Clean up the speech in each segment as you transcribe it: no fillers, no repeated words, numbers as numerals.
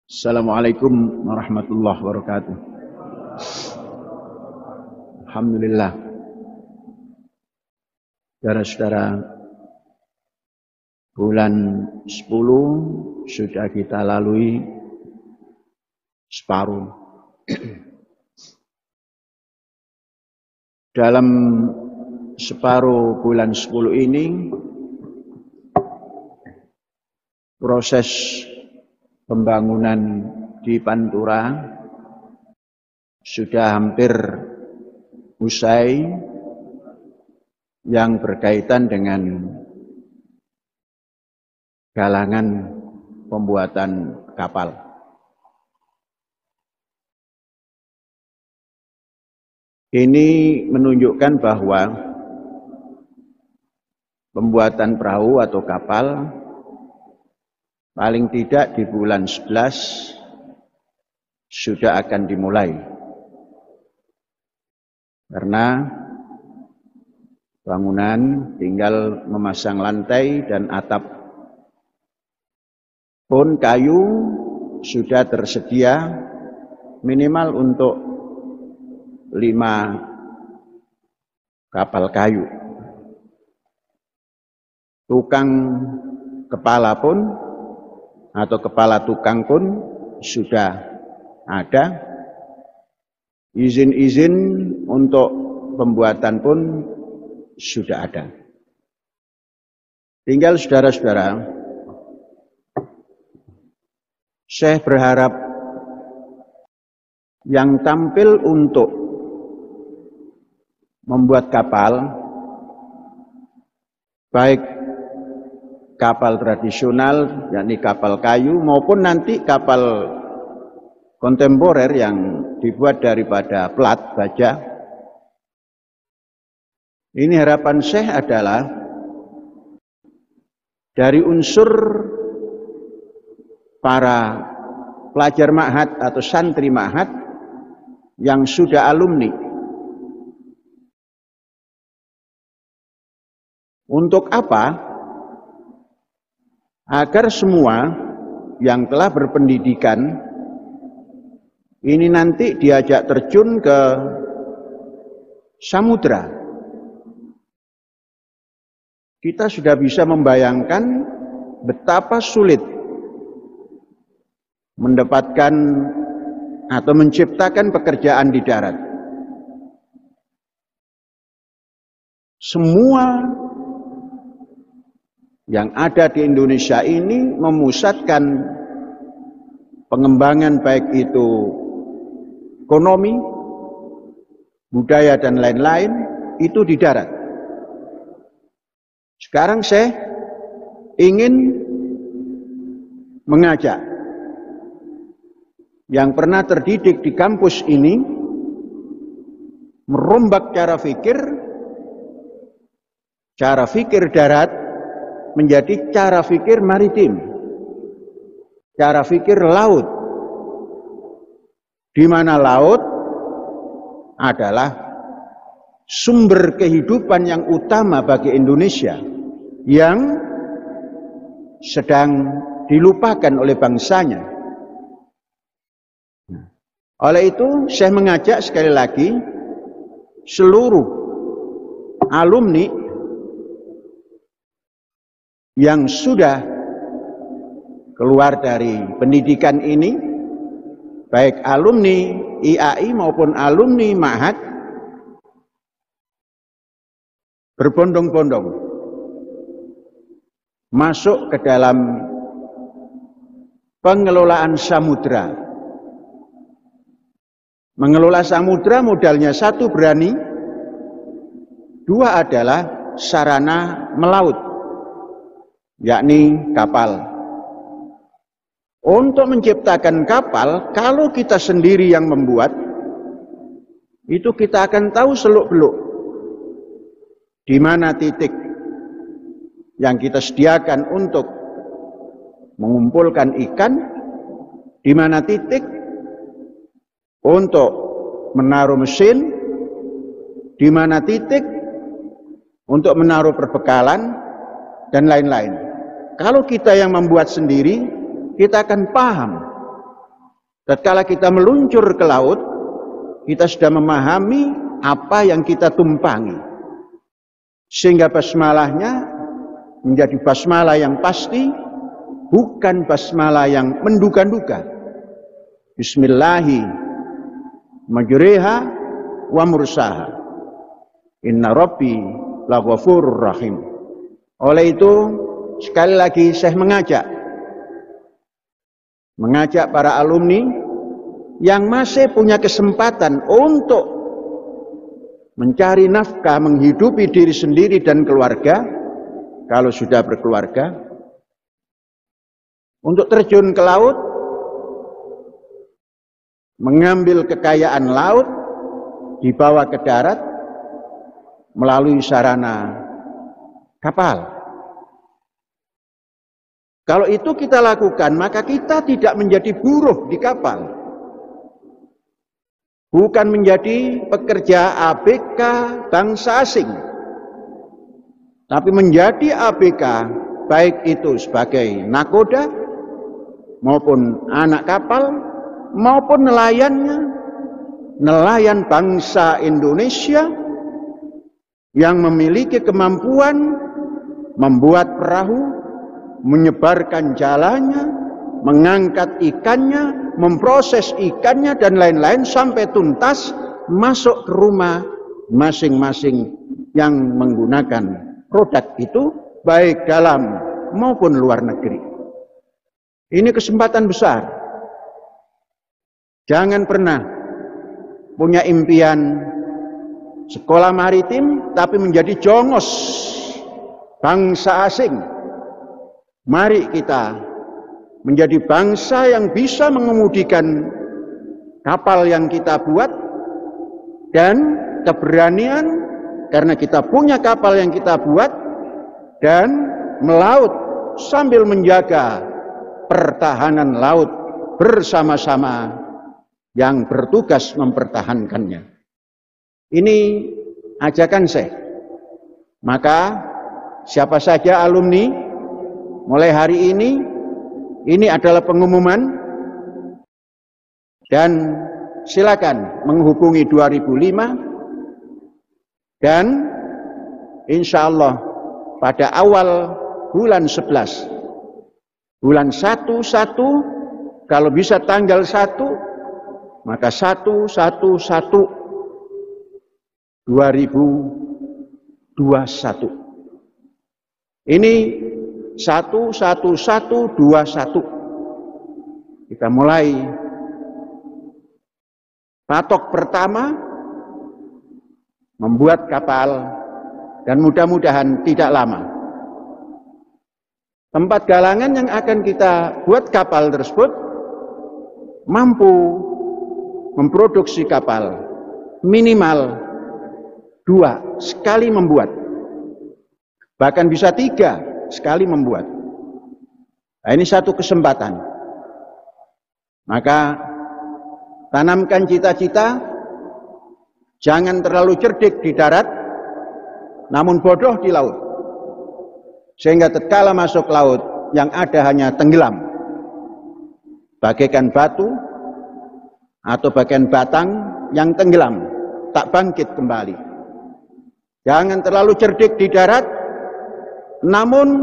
Assalamualaikum warahmatullahi wabarakatuh. Alhamdulillah, saudara-saudara, bulan 10 sudah kita lalui separuh. Dalam separuh bulan 10 ini, proses pembangunan di Pantura sudah hampir usai yang berkaitan dengan galangan pembuatan kapal. Ini menunjukkan bahwa pembuatan perahu atau kapal paling tidak di bulan 11 sudah akan dimulai. Karena bangunan tinggal memasang lantai dan atap. Pun kayu sudah tersedia minimal untuk 5 kapal kayu. Tukang kepala pun atau kepala tukang pun sudah ada. Izin-izin untuk pembuatan pun sudah ada. Tinggal saudara-saudara, saya berharap yang tampil untuk membuat kapal, baik kapal tradisional, yakni kapal kayu, maupun nanti kapal kontemporer yang dibuat daripada plat baja. Ini harapan saya adalah dari unsur para pelajar ma'had atau santri ma'had yang sudah alumni. Untuk apa? Agar semua yang telah berpendidikan ini nanti diajak terjun ke samudra. Kita sudah bisa membayangkan betapa sulit mendapatkan atau menciptakan pekerjaan di darat. Semua yang ada di Indonesia ini memusatkan pengembangan baik itu ekonomi, budaya dan lain-lain itu di darat. Sekarang saya ingin mengajak yang pernah terdidik di kampus ini merombak cara fikir darat menjadi cara fikir maritim, cara fikir laut, di mana laut adalah sumber kehidupan yang utama bagi Indonesia yang sedang dilupakan oleh bangsanya. Oleh itu saya mengajak sekali lagi seluruh alumni yang sudah keluar dari pendidikan ini, baik alumni IAI maupun alumni ma'had, berbondong-bondong masuk ke dalam pengelolaan samudra. Mengelola samudra modalnya satu berani, dua adalah sarana melaut, yakni kapal. Untuk menciptakan kapal, kalau kita sendiri yang membuat, itu kita akan tahu seluk-beluk di mana titik yang kita sediakan untuk mengumpulkan ikan, di mana titik untuk menaruh mesin, di mana titik untuk menaruh perbekalan, dan lain-lain. Kalau kita yang membuat sendiri, kita akan paham Tatkala kita meluncur ke laut, kita sudah memahami apa yang kita tumpangi. Sehingga basmalahnya menjadi basmalah yang pasti, bukan basmalah yang menduga-duga. Bismillahi majriha wa mursaha. Inna rabbi laghafurur rahim. Oleh itu, sekali lagi saya mengajak para alumni yang masih punya kesempatan untuk mencari nafkah, menghidupi diri sendiri dan keluarga, kalau sudah berkeluarga, untuk terjun ke laut, mengambil kekayaan laut, dibawa ke darat melalui sarana kapal. Kalau itu kita lakukan, maka kita tidak menjadi buruh di kapal. Bukan menjadi pekerja ABK bangsa asing. Tapi menjadi ABK, baik itu sebagai nakoda, maupun anak kapal, maupun nelayannya, nelayan bangsa Indonesia yang memiliki kemampuan membuat perahu, menyebarkan jalannya, mengangkat ikannya, memproses ikannya dan lain-lain sampai tuntas masuk ke rumah masing-masing yang menggunakan produk itu, baik dalam maupun luar negeri. Ini kesempatan besar. Jangan pernah punya impian sekolah maritim tapi menjadi jongos bangsa asing. Mari kita menjadi bangsa yang bisa mengemudikan kapal yang kita buat, dan keberanian karena kita punya kapal yang kita buat, dan melaut sambil menjaga pertahanan laut bersama-sama yang bertugas mempertahankannya. Ini ajakan saya. Maka siapa saja alumni mulai hari ini adalah pengumuman, dan silakan menghubungi 2005, dan insya Allah pada awal bulan 11, bulan 11, kalau bisa tanggal 1, maka 1/1/2021. Ini 1/1/1/21. Kita mulai patok pertama membuat kapal, dan mudah-mudahan tidak lama tempat galangan yang akan kita buat kapal tersebut mampu memproduksi kapal minimal 2 sekali membuat, bahkan bisa 3 sekali membuat. Nah, ini satu kesempatan. Maka tanamkan cita-cita, jangan terlalu cerdik di darat, namun bodoh di laut. Sehingga tatkala masuk laut, yang ada hanya tenggelam, bagaikan batu atau bagaikan batang yang tenggelam, tak bangkit kembali. Jangan terlalu cerdik di darat, namun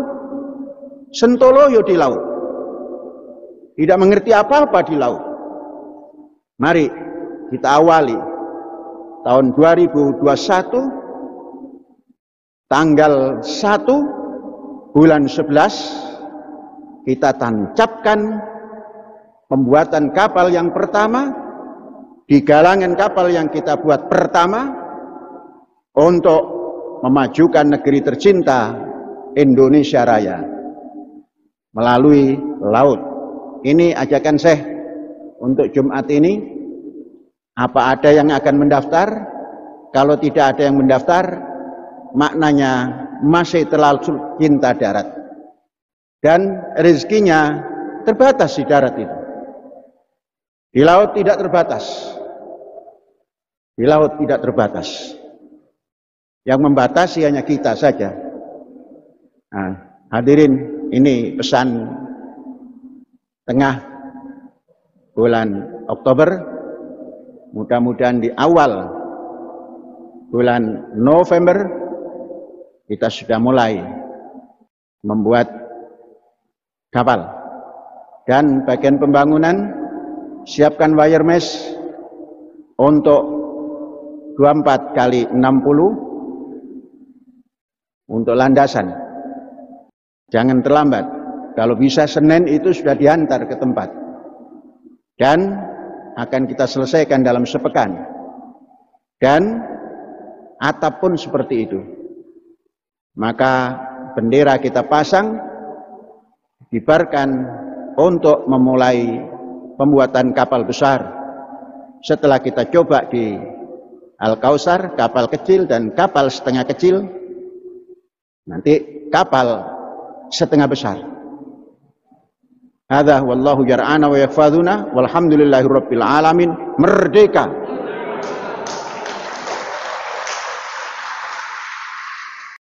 sentoloyo di laut, tidak mengerti apa-apa di laut. Mari kita awali tahun 2021 tanggal 1 bulan 11, kita tancapkan pembuatan kapal yang pertama di galangan kapal yang kita buat pertama untuk memajukan negeri tercinta Indonesia Raya melalui laut. Ini ajakan saya untuk Jumat ini. Apa ada yang akan mendaftar? Kalau tidak ada yang mendaftar, maknanya masih terlalu cinta darat, dan rezekinya terbatas di darat itu. Di laut tidak terbatas. Di laut tidak terbatas. Yang membatasi hanya kita saja. Nah, hadirin, ini pesan tengah bulan Oktober, mudah-mudahan di awal bulan November kita sudah mulai membuat kapal. Dan bagian pembangunan, siapkan wire mesh untuk 24 kali 60 untuk landasan. Jangan terlambat. Kalau bisa Senin itu sudah diantar ke tempat. Dan akan kita selesaikan dalam sepekan. Dan atap pun seperti itu. Maka bendera kita pasang, dikibarkan untuk memulai pembuatan kapal besar. Setelah kita coba di Al-Kausar, kapal kecil dan kapal setengah kecil, nanti kapal setengah besar. Hadza wallahu yar'ana wa yahfazuna walhamdulillahirabbil alamin. Merdeka!